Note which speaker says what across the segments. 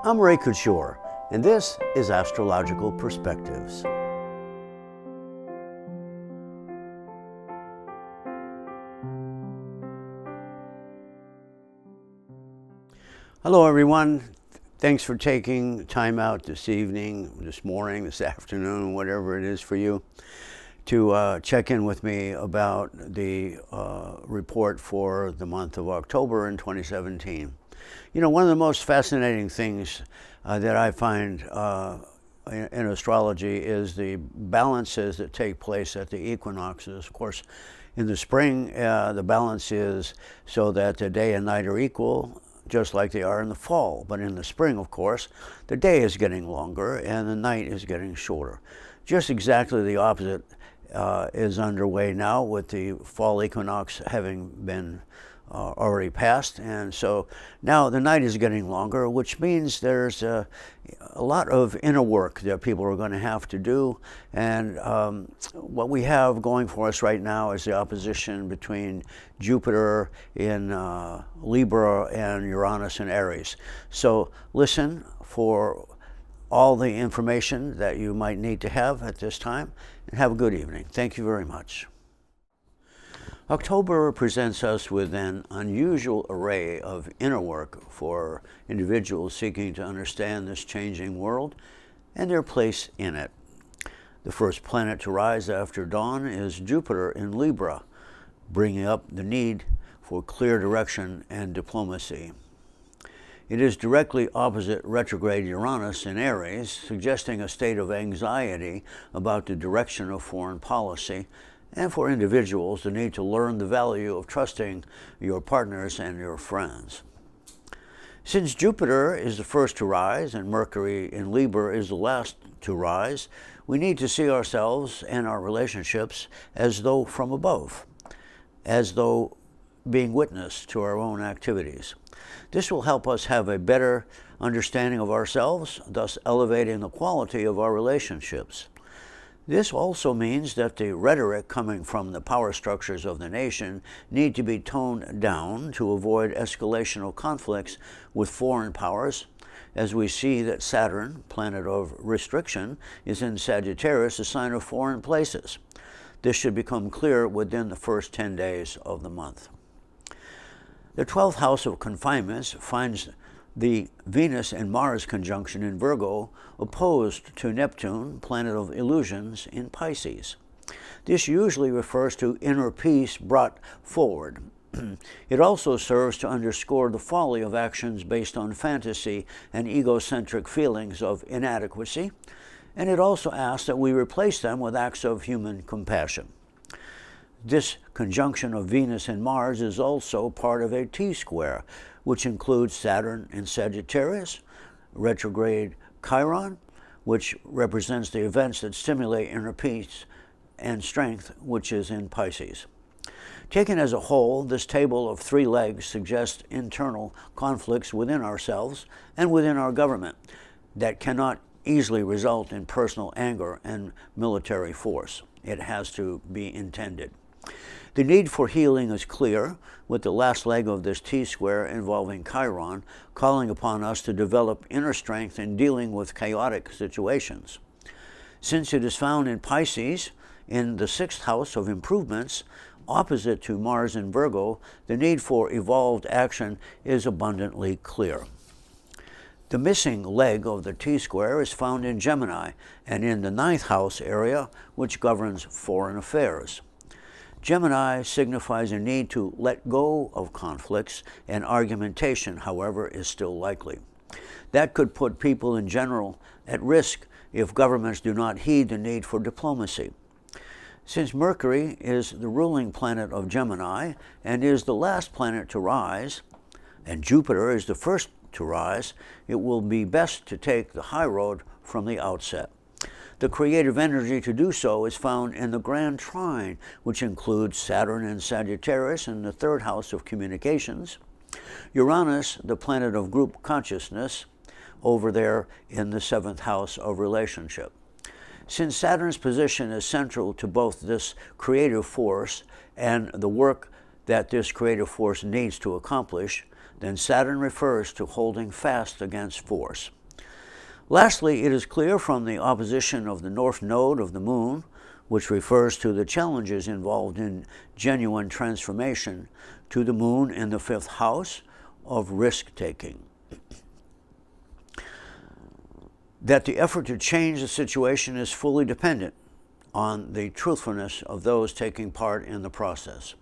Speaker 1: I'm Ray Couture, and this is Astrological Perspectives. Hello everyone. Thanks for taking time out this evening, this morning, this afternoon, whatever it is for you, to check in with me about the report for the month of October in 2017. You know, one of the most fascinating things that I find in astrology is the balances that take place at the equinoxes. Of course, in the spring, the balance is so that the day and night are equal, just like they are in the fall. But in the spring, of course, the day is getting longer and the night is getting shorter. Just exactly the opposite is underway now, with the fall equinox having been already passed, and so now the night is getting longer, which means there's a lot of inner work that people are going to have to do. And what we have going for us right now is the opposition between Jupiter in Libra and Uranus in Aries. So listen for all the information that you might need to have at this time, and have a good evening. Thank you very much. October presents us with an unusual array of inner work for individuals seeking to understand this changing world and their place in it. The first planet to rise after dawn is Jupiter in Libra, bringing up the need for clear direction and diplomacy. It is directly opposite retrograde Uranus in Aries, suggesting a state of anxiety about the direction of foreign policy, and for individuals, the need to learn the value of trusting your partners and your friends. Since Jupiter is the first to rise and Mercury in Libra is the last to rise, we need to see ourselves and our relationships as though from above, as though being witness to our own activities. This will help us have a better understanding of ourselves, thus elevating the quality of our relationships. This also means that the rhetoric coming from the power structures of the nation need to be toned down to avoid escalational conflicts with foreign powers, as we see that Saturn, planet of restriction, is in Sagittarius, a sign of foreign places. This should become clear within the first 10 days of the month. The 12th house of confinements finds the Venus and Mars conjunction in Virgo opposed to Neptune, planet of illusions, in Pisces. This usually refers to inner peace brought forward. It also serves to underscore the folly of actions based on fantasy and egocentric feelings of inadequacy, and it also asks that we replace them with acts of human compassion. This conjunction of Venus and Mars is also part of a T-square, which includes Saturn in Sagittarius, retrograde Chiron, which represents the events that stimulate inner peace and strength, which is in Pisces. Taken as a whole, this table of three legs suggests internal conflicts within ourselves and within our government that cannot easily result in personal anger and military force. It has to be intended. The need for healing is clear, with the last leg of this T-square involving Chiron calling upon us to develop inner strength in dealing with chaotic situations. Since it is found in Pisces, in the 6th house of improvements, opposite to Mars in Virgo, the need for evolved action is abundantly clear. The missing leg of the T-square is found in Gemini and in the 9th house area, which governs foreign affairs. Gemini signifies a need to let go of conflicts, and argumentation, however, is still likely. That could put people in general at risk if governments do not heed the need for diplomacy. Since Mercury is the ruling planet of Gemini and is the last planet to rise, and Jupiter is the first to rise, it will be best to take the high road from the outset. The creative energy to do so is found in the Grand Trine, which includes Saturn in Sagittarius in the 3rd house of communications, Uranus, the planet of group consciousness, over there in the 7th house of relationship. Since Saturn's position is central to both this creative force and the work that this creative force needs to accomplish, then Saturn refers to holding fast against force. Lastly, it is clear from the opposition of the North Node of the Moon, which refers to the challenges involved in genuine transformation, to the Moon in the 5th house of risk-taking, that the effort to change the situation is fully dependent on the truthfulness of those taking part in the process.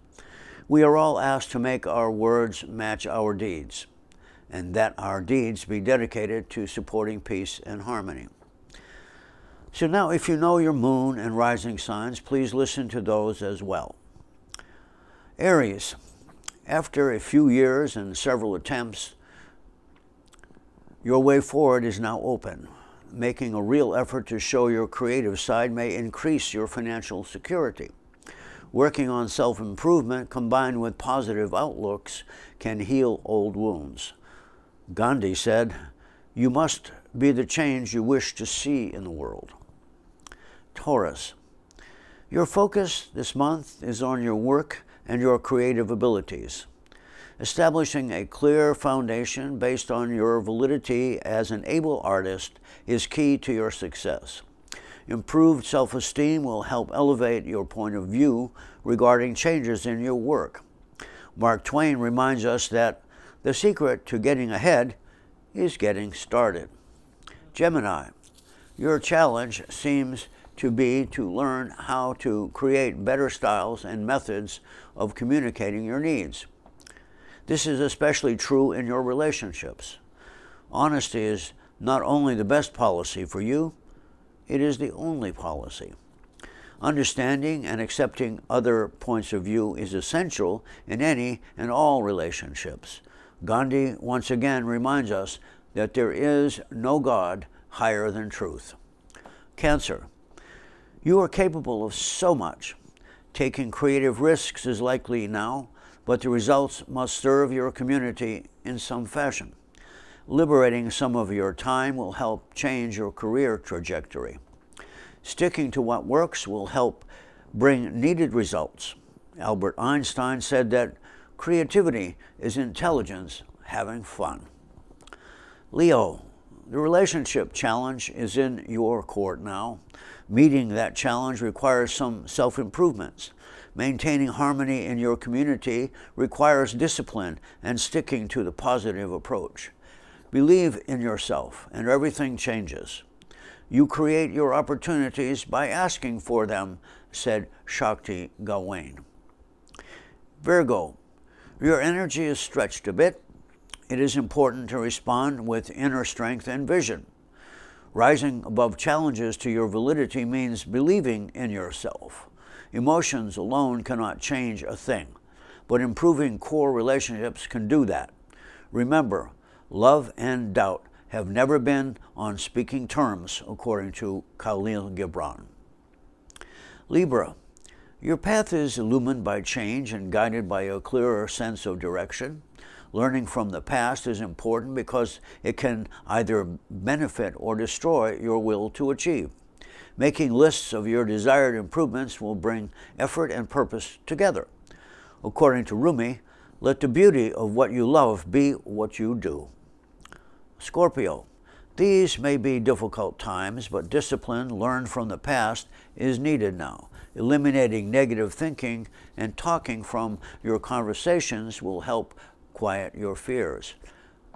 Speaker 1: We are all asked to make our words match our deeds, and that our deeds be dedicated to supporting peace and harmony. So now, if you know your moon and rising signs, please listen to those as well. Aries, after a few years and several attempts, your way forward is now open. Making a real effort to show your creative side may increase your financial security. Working on self-improvement combined with positive outlooks can heal old wounds. Gandhi said, "You must be the change you wish to see in the world." Taurus, your focus this month is on your work and your creative abilities. Establishing a clear foundation based on your validity as an able artist is key to your success. Improved self-esteem will help elevate your point of view regarding changes in your work. Mark Twain reminds us that the secret to getting ahead is getting started. Gemini, your challenge seems to be to learn how to create better styles and methods of communicating your needs. This is especially true in your relationships. Honesty is not only the best policy for you, it is the only policy. Understanding and accepting other points of view is essential in any and all relationships. Gandhi once again reminds us that there is no God higher than truth. Cancer, you are capable of so much. Taking creative risks is likely now, but the results must serve your community in some fashion. Liberating some of your time will help change your career trajectory. Sticking to what works will help bring needed results. Albert Einstein said that creativity is intelligence having fun. Leo, the relationship challenge is in your court now. Meeting that challenge requires some self-improvements. Maintaining harmony in your community requires discipline and sticking to the positive approach. Believe in yourself and everything changes. You create your opportunities by asking for them, said Shakti Gawain. Virgo, your energy is stretched a bit. It is important to respond with inner strength and vision. Rising above challenges to your validity means believing in yourself. Emotions alone cannot change a thing, but improving core relationships can do that. Remember, love and doubt have never been on speaking terms, according to Khalil Gibran. Libra, your path is illumined by change and guided by a clearer sense of direction. Learning from the past is important because it can either benefit or destroy your will to achieve. Making lists of your desired improvements will bring effort and purpose together. According to Rumi, let the beauty of what you love be what you do. Scorpio, these may be difficult times, but discipline learned from the past is needed now. Eliminating negative thinking and talking from your conversations will help quiet your fears.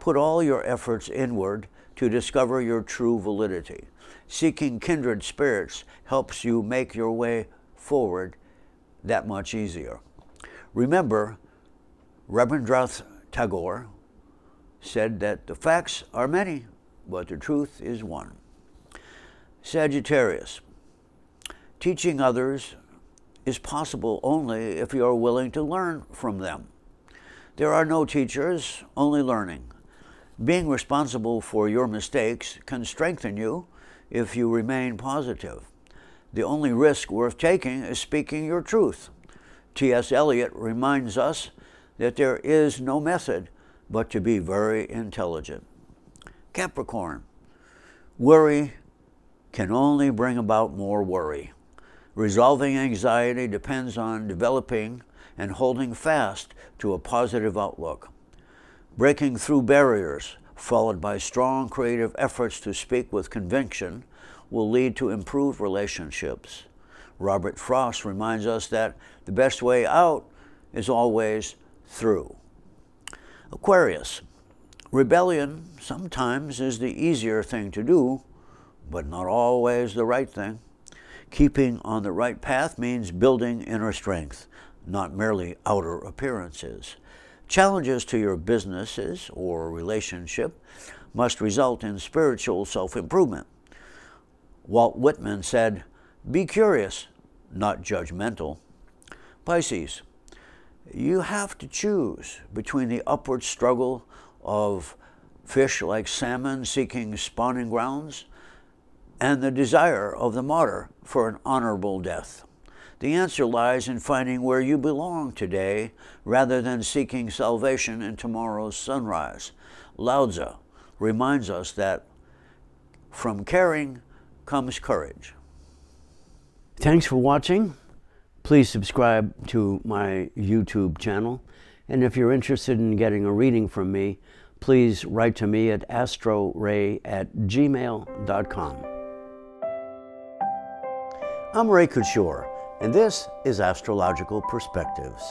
Speaker 1: Put all your efforts inward to discover your true validity. Seeking kindred spirits helps you make your way forward that much easier. Remember, Rabindranath Tagore said that the facts are many, but the truth is one. Sagittarius, teaching others is possible only if you are willing to learn from them. There are no teachers, only learning. Being responsible for your mistakes can strengthen you if you remain positive. The only risk worth taking is speaking your truth. T.S. Eliot reminds us that there is no method but to be very intelligent. Capricorn, worry can only bring about more worry. Resolving anxiety depends on developing and holding fast to a positive outlook. Breaking through barriers, followed by strong creative efforts to speak with conviction, will lead to improved relationships. Robert Frost reminds us that the best way out is always through. Aquarius. Rebellion sometimes is the easier thing to do, but not always the right thing. Keeping on the right path means building inner strength, not merely outer appearances. Challenges to your businesses or relationship must result in spiritual self-improvement. Walt Whitman said, "Be curious, not judgmental." Pisces. You have to choose between the upward struggle of fish like salmon seeking spawning grounds and the desire of the martyr for an honorable death. The answer lies in finding where you belong today rather than seeking salvation in tomorrow's sunrise. Lao Tzu reminds us that from caring comes courage. Thanks for watching. Please subscribe to my YouTube channel. And if you're interested in getting a reading from me, please write to me at astroray@gmail.com. I'm Ray Couture, and this is Astrological Perspectives.